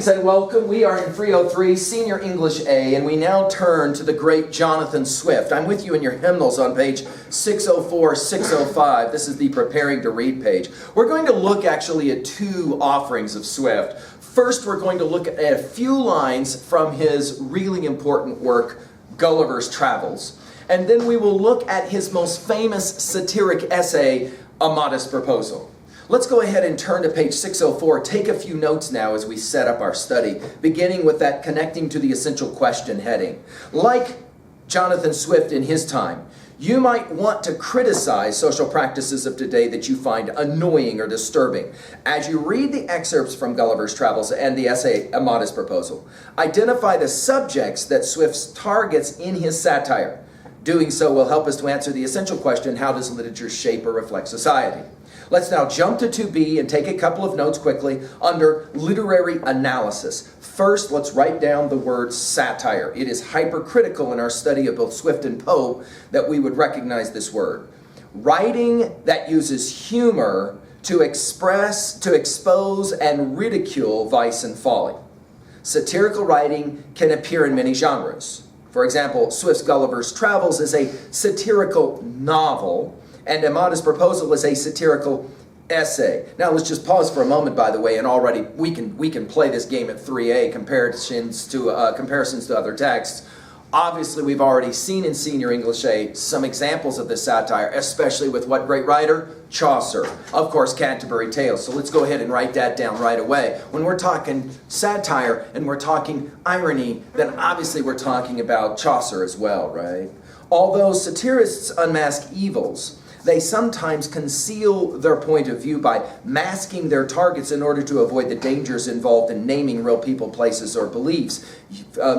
And welcome. We are in 303, Senior English A, and we now turn to the great Jonathan Swift. I'm with you in your hymnals on page 604, 605. This is the Preparing to Read page. We're going to look actually at two offerings of Swift. First, we're going to look at a few lines from his really important work, Gulliver's Travels. And then we will look at his most famous satiric essay, A Modest Proposal. Let's go ahead and turn to page 604. Take a few notes now as we set up our study, beginning with that connecting to the essential question heading. Like Jonathan Swift in his time, you might want to criticize social practices of today that you find annoying or disturbing. As you read the excerpts from Gulliver's Travels and the essay, A Modest Proposal, identify the subjects that Swift targets in his satire. Doing so will help us to answer the essential question, how does literature shape or reflect society? Let's now jump to 2B and take a couple of notes quickly under literary analysis. First, let's write down the word satire. It is hypercritical in our study of both Swift and Poe that we would recognize this word. Writing that uses humor to express, to expose, and ridicule vice and folly. Satirical writing can appear in many genres. For example, Swift's Gulliver's Travels is a satirical novel, and A Modest Proposal is a satirical essay. Now let's just pause for a moment, by the way, and already we can play this game at 3A, comparisons to other texts. Obviously, we've already seen in Senior English A some examples of this satire, especially with what great writer? Chaucer. Of course, Canterbury Tales. So let's go ahead and write that down right away. When we're talking satire and we're talking irony, then obviously we're talking about Chaucer as well, right? Although satirists unmask evils, they sometimes conceal their point of view by masking their targets in order to avoid the dangers involved in naming real people, places, or beliefs.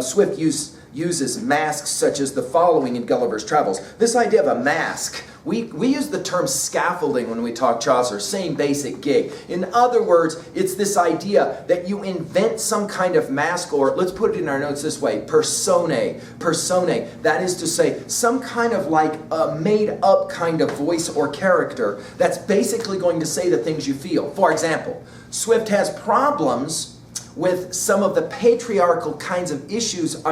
Swift uses masks such as the following in Gulliver's Travels. This idea of a mask, we use the term scaffolding when we talk Chaucer, same basic gig. In other words, it's this idea that you invent some kind of mask, or let's put it in our notes this way, personae. That is to say, some kind of like a made up kind of voice or character that's basically going to say the things you feel. For example, Swift has problems with some of the patriarchal kinds of issues.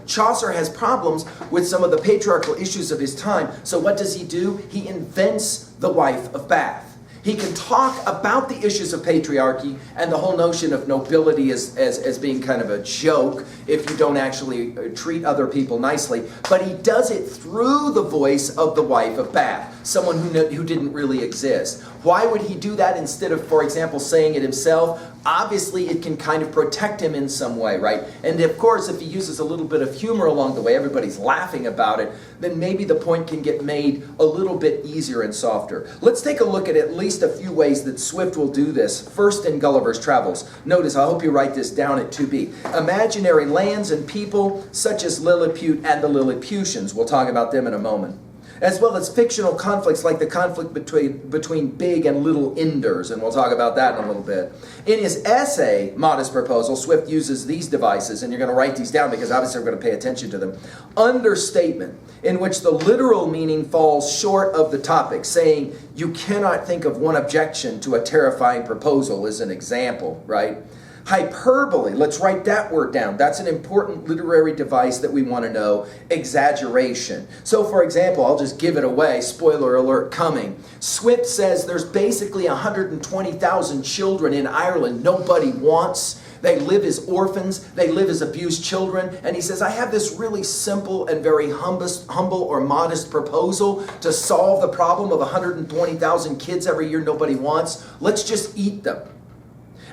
Chaucer has problems with some of the patriarchal issues of his time. So what does he do? He invents the wife of Bath. He can talk about the issues of patriarchy and the whole notion of nobility as being kind of a joke if you don't actually treat other people nicely. But he does it through the voice of the wife of Bath, someone who didn't really exist. Why would he do that instead of, for example, saying it himself? Obviously, it can kind of protect him in some way, right? And of course, if he uses a little bit of humor along the way, everybody's laughing about it, then maybe the point can get made a little bit easier and softer. Let's take a look at least a few ways that Swift will do this. First, in Gulliver's Travels. Notice, I hope you write this down at 2B. Imaginary lands and people such as Lilliput and the Lilliputians. We'll talk about them in a moment. As well as fictional conflicts like the conflict between big and little Inders, and we'll talk about that in a little bit. In his essay, Modest Proposal, Swift uses these devices, and you're going to write these down because obviously we're going to pay attention to them. Understatement, in which the literal meaning falls short of the topic, saying you cannot think of one objection to a terrifying proposal as an example, right? Hyperbole, let's write that word down. That's an important literary device that we want to know. Exaggeration. So for example, I'll just give it away, spoiler alert coming. Swift says there's basically 120,000 children in Ireland nobody wants. They live as orphans, they live as abused children, and he says, I have this really simple and very humble or modest proposal to solve the problem of 120,000 kids every year nobody wants. Let's just eat them.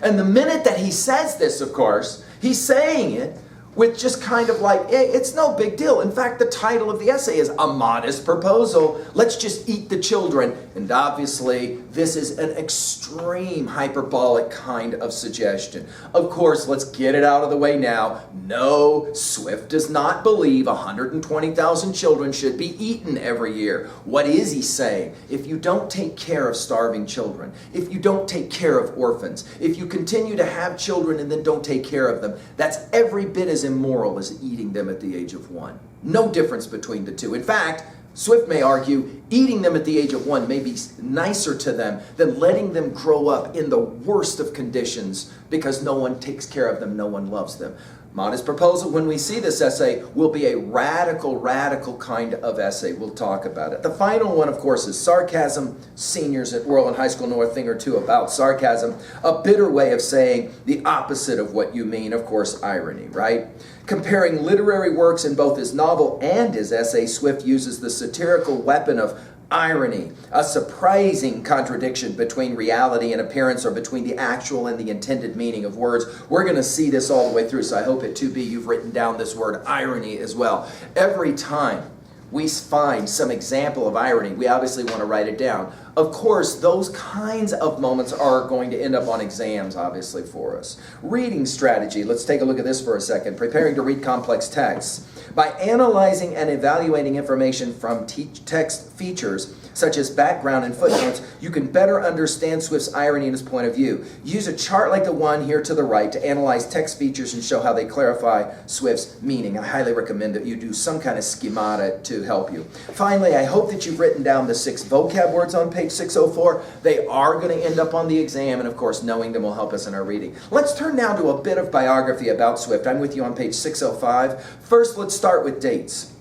And the minute that he says this, of course, he's saying it with just kind of like, hey, it's no big deal. In fact, the title of the essay is A Modest Proposal. Let's just eat the children. And obviously, this is an extreme hyperbolic kind of suggestion. Of course, let's get it out of the way now. No, Swift does not believe 120,000 children should be eaten every year. What is he saying? If you don't take care of starving children, if you don't take care of orphans, if you continue to have children and then don't take care of them, that's every bit as immoral as eating them at the age of 1. No difference between the two. In fact, Swift may argue Eating them at the age of 1 may be nicer to them than letting them grow up in the worst of conditions because no one takes care of them, no one loves them. Modest proposal, when we see this essay, will be a radical kind of essay. We'll talk about it. The final one, of course, is sarcasm. Seniors at World and High School know a thing or two about sarcasm. A bitter way of saying the opposite of what you mean, of course, irony, right? Comparing literary works in both his novel and his essay, Swift uses the satirical weapon of irony, a surprising contradiction between reality and appearance, or between the actual and the intended meaning of words. We're going to see this all the way through, so I hope at 2B you've written down this word irony as well. Every time we find some example of irony, we obviously want to write it down. Of course, those kinds of moments are going to end up on exams, obviously, for us. Reading strategy. Let's take a look at this for a second. Preparing to read complex texts. By analyzing and evaluating information from text features, such as background and footnotes, you can better understand Swift's irony and his point of view. Use a chart like the one here to the right to analyze text features and show how they clarify Swift's meaning. I highly recommend that you do some kind of schemata to help you. Finally, I hope that you've written down the 6 vocab words on page 604. They are going to end up on the exam, and of course, knowing them will help us in our reading. Let's turn now to a bit of biography about Swift. I'm with you on page 605. First, let's start with dates.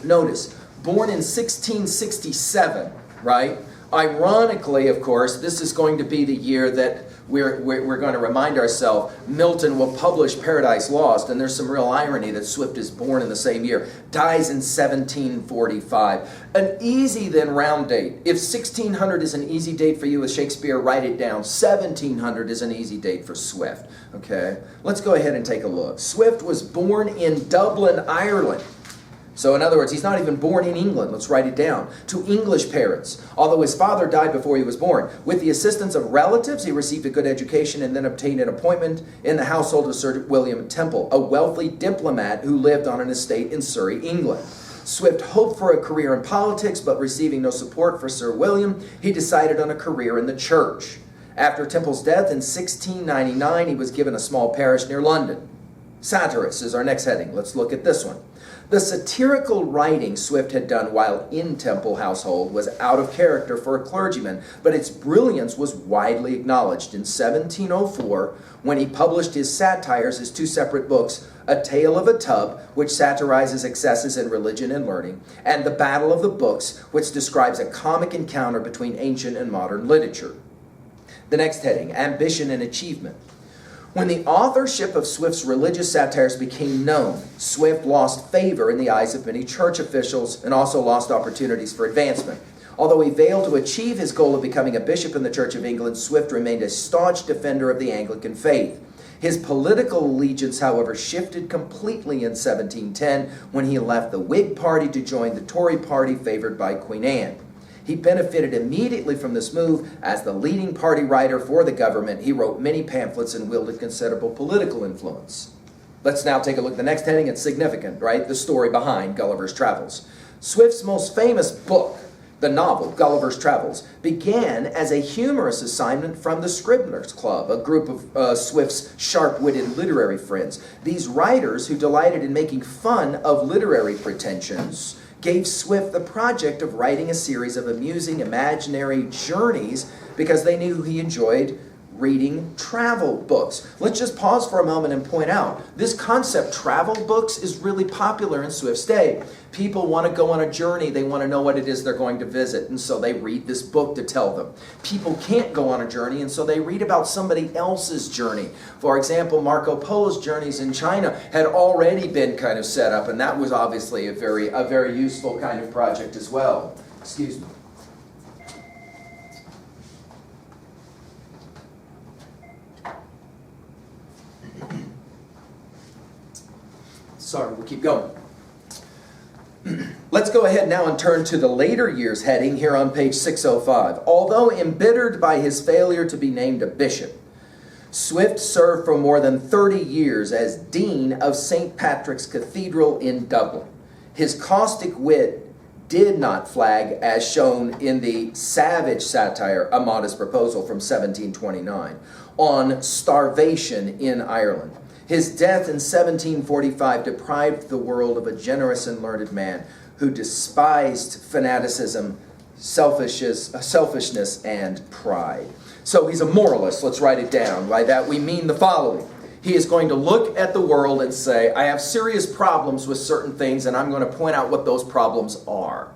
Notice, born in 1667, right? Ironically, of course, this is going to be the year that we're going to remind ourselves Milton will publish Paradise Lost, and there's some real irony that Swift is born in the same year, dies in 1745. An easy then round date. If 1600 is an easy date for you with Shakespeare, write it down. 1700 is an easy date for Swift. Okay, let's go ahead and take a look. Swift was born in Dublin, Ireland. So in other words, he's not even born in England. Let's write it down. To English parents, although his father died before he was born. With the assistance of relatives, he received a good education and then obtained an appointment in the household of Sir William Temple, a wealthy diplomat who lived on an estate in Surrey, England. Swift hoped for a career in politics, but receiving no support for Sir William, he decided on a career in the church. After Temple's death in 1699, he was given a small parish near London. Satirist is our next heading. Let's look at this one. The satirical writing Swift had done while in Temple household was out of character for a clergyman, but its brilliance was widely acknowledged. In 1704, when he published his Satires, his 2 separate books, A Tale of a Tub, which satirizes excesses in religion and learning, and The Battle of the Books, which describes a comic encounter between ancient and modern literature. The next heading, Ambition and Achievement. When the authorship of Swift's religious satires became known, Swift lost favor in the eyes of many church officials and also lost opportunities for advancement. Although he failed to achieve his goal of becoming a bishop in the Church of England, Swift remained a staunch defender of the Anglican faith. His political allegiance, however, shifted completely in 1710 when he left the Whig Party to join the Tory Party favored by Queen Anne. He benefited immediately from this move. As the leading party writer for the government, he wrote many pamphlets and wielded considerable political influence. Let's now take a look at the next heading. It's significant, right? The story behind Gulliver's Travels. Swift's most famous book, the novel Gulliver's Travels, began as a humorous assignment from the Scribner's Club, a group of Swift's sharp-witted literary friends. These writers, who delighted in making fun of literary pretensions, gave Swift the project of writing a series of amusing imaginary journeys because they knew he enjoyed reading travel books. Let's just pause for a moment and point out, this concept, travel books, is really popular in Swift's day. People want to go on a journey. They want to know what it is they're going to visit, and so they read this book to tell them. People can't go on a journey, and so they read about somebody else's journey. For example, Marco Polo's journeys in China had already been kind of set up, and that was obviously a very useful kind of project as well. Excuse me. Sorry, we'll keep going. Let's go ahead now and turn to the later years heading here on page 605. Although embittered by his failure to be named a bishop, Swift served for more than 30 years as Dean of St. Patrick's Cathedral in Dublin. His caustic wit did not flag, as shown in the savage satire, A Modest Proposal from 1729, on starvation in Ireland. His death in 1745 deprived the world of a generous and learned man who despised fanaticism, selfishness and pride. So he's a moralist. Let's write it down. By that we mean the following. He is going to look at the world and say, I have serious problems with certain things, and I'm going to point out what those problems are.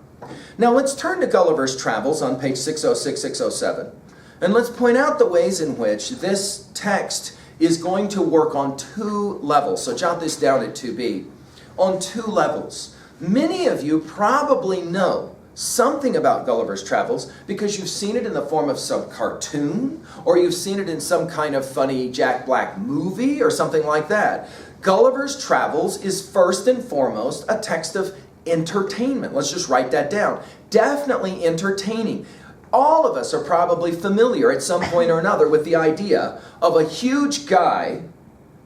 Now let's turn to Gulliver's Travels on page 606, 607. And let's point out the ways in which this text is going to work on two levels. So jot this down at 2b. On two levels. Many of you probably know something about Gulliver's Travels because you've seen it in the form of some cartoon, or you've seen it in some kind of funny Jack Black movie or something like that. Gulliver's Travels is first and foremost a text of entertainment. Let's just write that down. Definitely entertaining. All of us are probably familiar at some point or another with the idea of a huge guy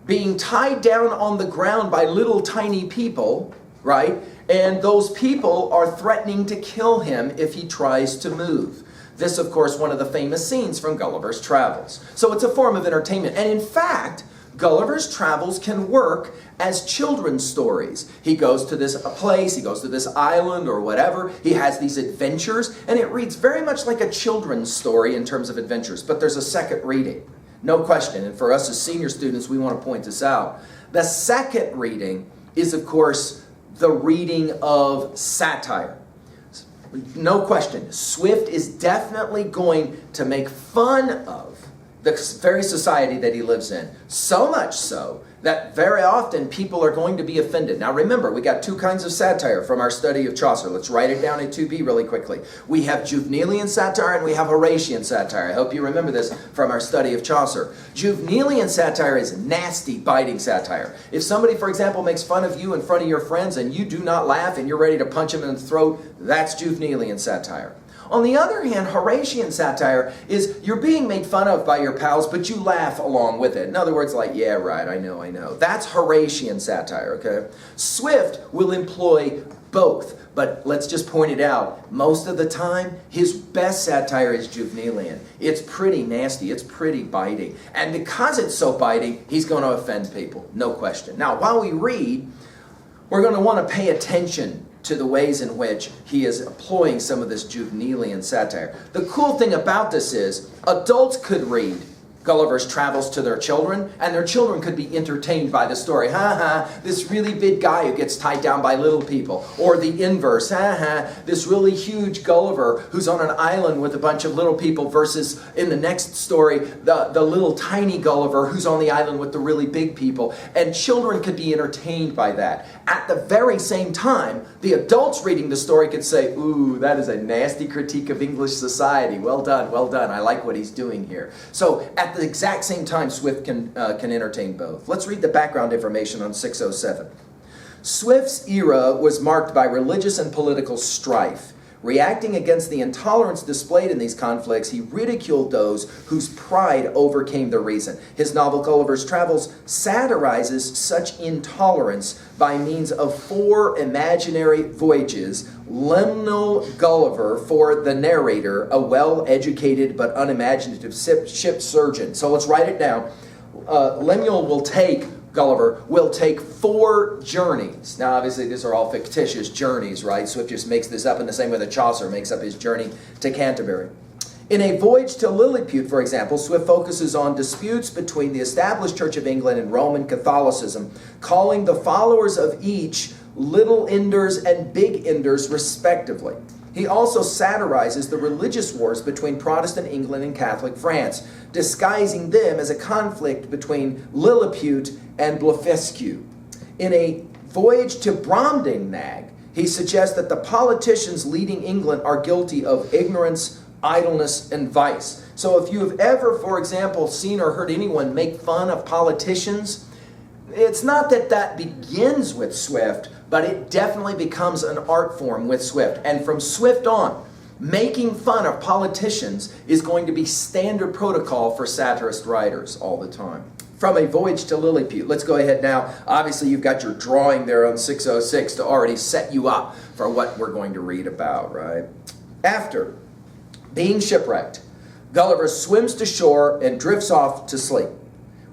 being tied down on the ground by little tiny people, right? And those people are threatening to kill him if he tries to move. This, of course, one of the famous scenes from Gulliver's Travels. So it's a form of entertainment. And in fact, Gulliver's Travels can work as children's stories. He goes to this place, he goes to this island or whatever, he has these adventures, and it reads very much like a children's story in terms of adventures. But there's a second reading, no question. And for us as senior students, we want to point this out. The second reading is, of course, the reading of satire. No question, Swift is definitely going to make fun of the very society that he lives in. So much so that very often people are going to be offended. Now remember, we got two kinds of satire from our study of Chaucer. Let's write it down at 2b really quickly. We have Juvenalian satire and we have Horatian satire. I hope you remember this from our study of Chaucer. Juvenalian satire is nasty, biting satire. If somebody, for example, makes fun of you in front of your friends and you do not laugh and you're ready to punch him in the throat, that's Juvenalian satire. On the other hand, Horatian satire is you're being made fun of by your pals, but you laugh along with it. In other words, like, yeah, right, I know. That's Horatian satire, okay? Swift will employ both, but let's just point it out. Most of the time, his best satire is Juvenalian. It's pretty nasty, it's pretty biting. And because it's so biting, he's going to offend people, no question. Now, while we read, we're going to want to pay attention to the ways in which he is employing some of this Juvenalian satire. The cool thing about this is adults could read Gulliver's Travels to their children, and their children could be entertained by the story. This really big guy who gets tied down by little people. Or the inverse, this really huge Gulliver who's on an island with a bunch of little people versus in the next story, the little tiny Gulliver who's on the island with the really big people. And children could be entertained by that. At the very same time, the adults reading the story could say, ooh, that is a nasty critique of English society. Well done, well done. I like what he's doing here. So at the exact same time, Swift can entertain both. Let's read the background information on 607. Swift's era was marked by religious and political strife. Reacting against the intolerance displayed in these conflicts, he ridiculed those whose pride overcame the reason. His novel Gulliver's Travels satirizes such intolerance by means of 4 imaginary voyages. Lemuel Gulliver, for the narrator, a well-educated but unimaginative ship surgeon. So let's write it down. Gulliver will take 4 journeys. Now, obviously, these are all fictitious journeys, right? Swift just makes this up in the same way that Chaucer makes up his journey to Canterbury. In A Voyage to Lilliput, for example, Swift focuses on disputes between the established Church of England and Roman Catholicism, calling the followers of each Little Enders and Big Enders, respectively. He also satirizes the religious wars between Protestant England and Catholic France, disguising them as a conflict between Lilliput and Blefuscu. In A Voyage to Brobdingnag, he suggests that the politicians leading England are guilty of ignorance, idleness, and vice. So if you have ever, for example, seen or heard anyone make fun of politicians, it's not that that begins with Swift, but it definitely becomes an art form with Swift. And from Swift on, making fun of politicians is going to be standard protocol for satirist writers all the time. From A Voyage to Lilliput, let's go ahead now. Obviously, you've got your drawing there on 606 to already set you up for what we're going to read about, right? After being shipwrecked, Gulliver swims to shore and drifts off to sleep.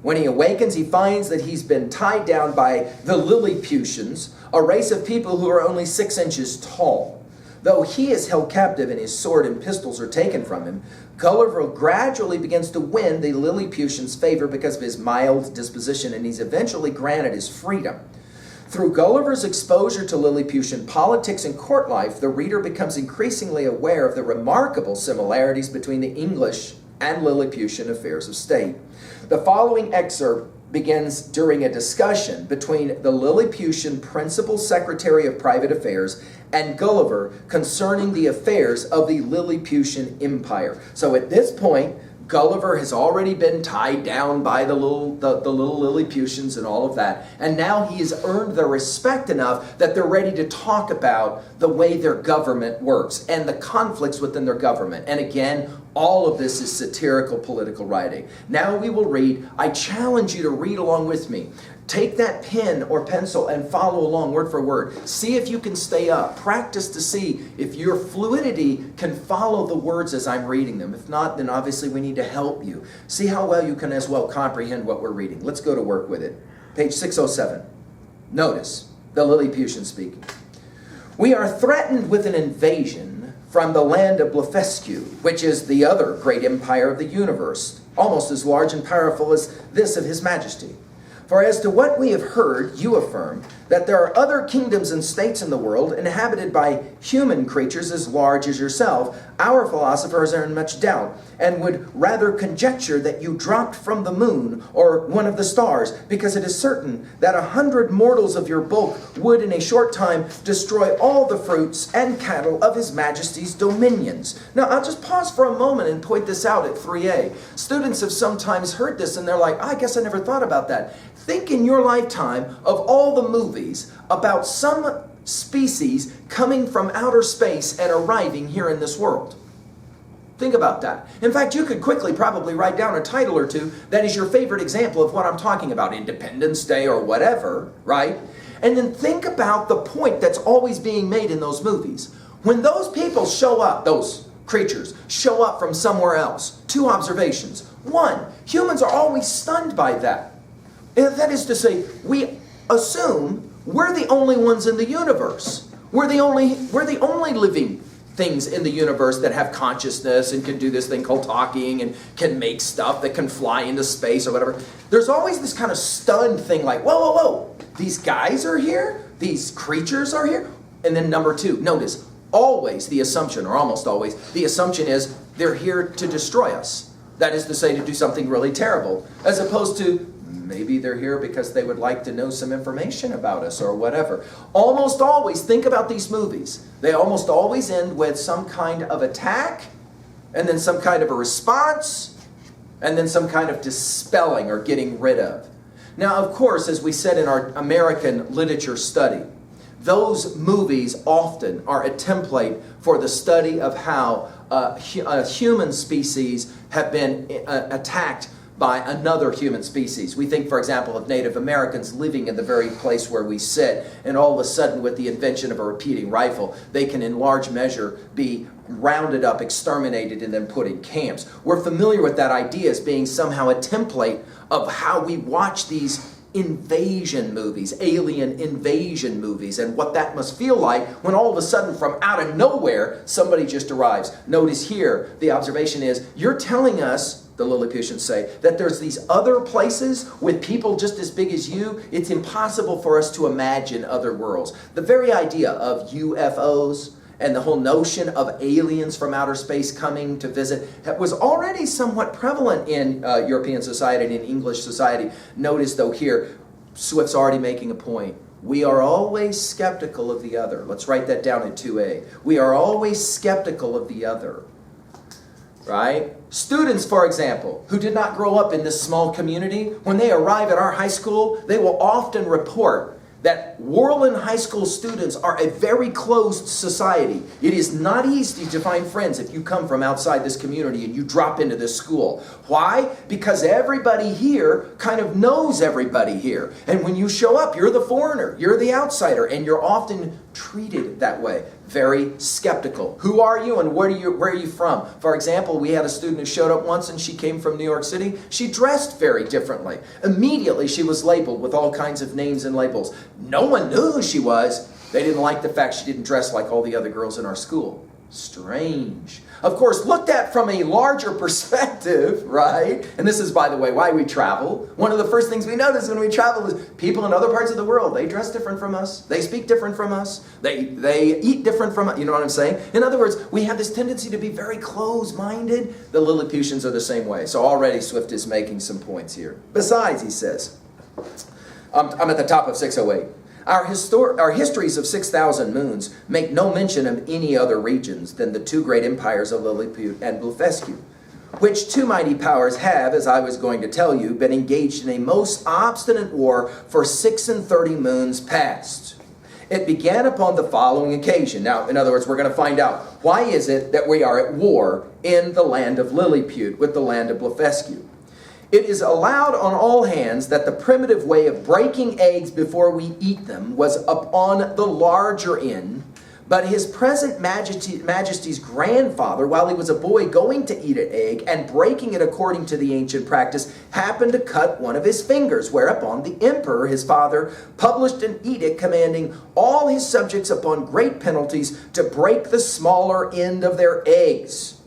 When he awakens, he finds that he's been tied down by the Lilliputians, a race of people who are only 6 inches tall. Though he is held captive and his sword and pistols are taken from him, Gulliver gradually begins to win the Lilliputian's favor because of his mild disposition, and he's eventually granted his freedom. Through Gulliver's exposure to Lilliputian politics and court life, the reader becomes increasingly aware of the remarkable similarities between the English and Lilliputian affairs of state. The following excerpt begins during a discussion between the Lilliputian principal secretary of private affairs and Gulliver concerning the affairs of the Lilliputian Empire. So at this point, Gulliver has already been tied down by the little Lilliputians and all of that, and now he has earned their respect enough that they're ready to talk about the way their government works and the conflicts within their government. And again, all of this is satirical political writing. Now we will read. I challenge you to read along with me. Take that pen or pencil and follow along word for word. See if you can stay up. Practice to see if your fluidity can follow the words as I'm reading them. If not, then obviously we need to help you. See how well you can as well comprehend what we're reading. Let's go to work with it. Page 607. Notice the Lilliputian speaking. We are threatened with an invasion from the land of Blefuscu, which is the other great empire of the universe, almost as large and powerful as this of His Majesty. For as to what we have heard, you affirm that there are other kingdoms and states in the world inhabited by human creatures as large as yourself. Our philosophers are in much doubt, and would rather conjecture that you dropped from the moon or one of the stars, because it is certain that 100 mortals of your bulk would in a short time destroy all the fruits and cattle of His Majesty's dominions. Now, I'll just pause for a moment and point this out at 3A. Students have sometimes heard this and they're like, I guess I never thought about that. Think in your lifetime of all the movies about some species coming from outer space and arriving here in this world. Think about that. In fact, you could quickly probably write down a title or two that is your favorite example of what I'm talking about, Independence Day or whatever, right? And then think about the point that's always being made in those movies. When those people show up, those creatures show up from somewhere else, two observations. One, humans are always stunned by that. That is to say, we assume we're the only ones in the universe. We're the only living things in the universe that have consciousness and can do this thing called talking and can make stuff that can fly into space or whatever. There's always this kind of stunned thing like, whoa, whoa, whoa, these guys are here? These creatures are here? And then number two, notice, always the assumption, or almost always, the assumption is they're here to destroy us. That is to say, to do something really terrible, as opposed to maybe they're here because they would like to know some information about us or whatever. Almost always, think about these movies. They almost always end with some kind of attack, and then some kind of a response, and then some kind of dispelling or getting rid of. Now, of course, as we said in our American literature study, those movies often are a template for the study of how human species have been attacked by another human species. We think, for example, of Native Americans living in the very place where we sit, and all of a sudden with the invention of a repeating rifle, they can in large measure be rounded up, exterminated, and then put in camps. We're familiar with that idea as being somehow a template of how we watch these invasion movies, alien invasion movies, and what that must feel like when all of a sudden from out of nowhere somebody just arrives. Notice here, the observation is, you're telling us, the Lilliputians say, that there's these other places with people just as big as you. It's impossible for us to imagine other worlds. The very idea of UFOs and the whole notion of aliens from outer space coming to visit was already somewhat prevalent in European society and in English society. Notice, though, here, Swift's already making a point. We are always skeptical of the other. Let's write that down in 2A. We are always skeptical of the other. Right? Students, for example, who did not grow up in this small community, when they arrive at our high school, they will often report that Worland High School students are a very closed society. It is not easy to find friends if you come from outside this community and you drop into this school. Why? Because everybody here kind of knows everybody here. And when you show up, you're the foreigner, you're the outsider, and you're often treated that way. Very skeptical. Who are you and where are you from? For example, we had a student who showed up once and she came from New York City. She dressed very differently. Immediately she was labeled with all kinds of names and labels. No one knew who she was. They didn't like the fact she didn't dress like all the other girls in our school. Strange. Of course, looked at from a larger perspective, right? And this is, by the way, why we travel. One of the first things we notice when we travel is people in other parts of the world, they dress different from us. They speak different from us. They eat different from us. You know what I'm saying? In other words, we have this tendency to be very close-minded. The Lilliputians are the same way. So already Swift is making some points here. Besides, he says, I'm at the top of 608. Our histories of 6,000 moons make no mention of any other regions than the two great empires of Lilliput and Blefuscu, which two mighty powers have, as I was going to tell you, been engaged in a most obstinate war for 36 moons past. It began upon the following occasion. Now, in other words, we're going to find out why is it that we are at war in the land of Lilliput with the land of Blefuscu. It is allowed on all hands that the primitive way of breaking eggs before we eat them was upon the larger end, but his present majesty's grandfather, while he was a boy going to eat an egg and breaking it according to the ancient practice, happened to cut one of his fingers, whereupon the emperor, his father, published an edict commanding all his subjects upon great penalties to break the smaller end of their eggs.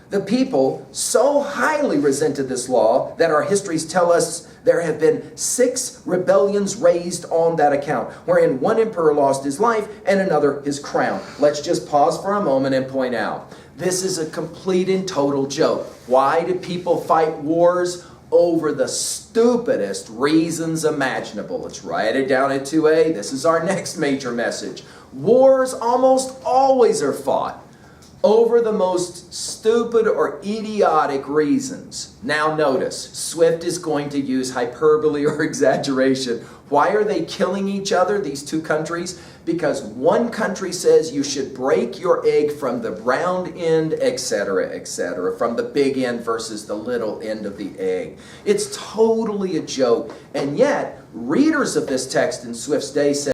The people so highly resented this law that our histories tell us there have been 6 rebellions raised on that account, wherein one emperor lost his life and another his crown. Let's just pause for a moment and point out, this is a complete and total joke. Why do people fight wars? Over the stupidest reasons imaginable. Let's write it down at 2A. This is our next major message. Wars almost always are fought over the most stupid or idiotic reasons. Now notice, Swift is going to use hyperbole or exaggeration. Why are they killing each other, these two countries? Because one country says you should break your egg from the round end, etc., from the big end versus the little end of the egg. It's totally a joke. And yet, readers of this text in Swift's day say,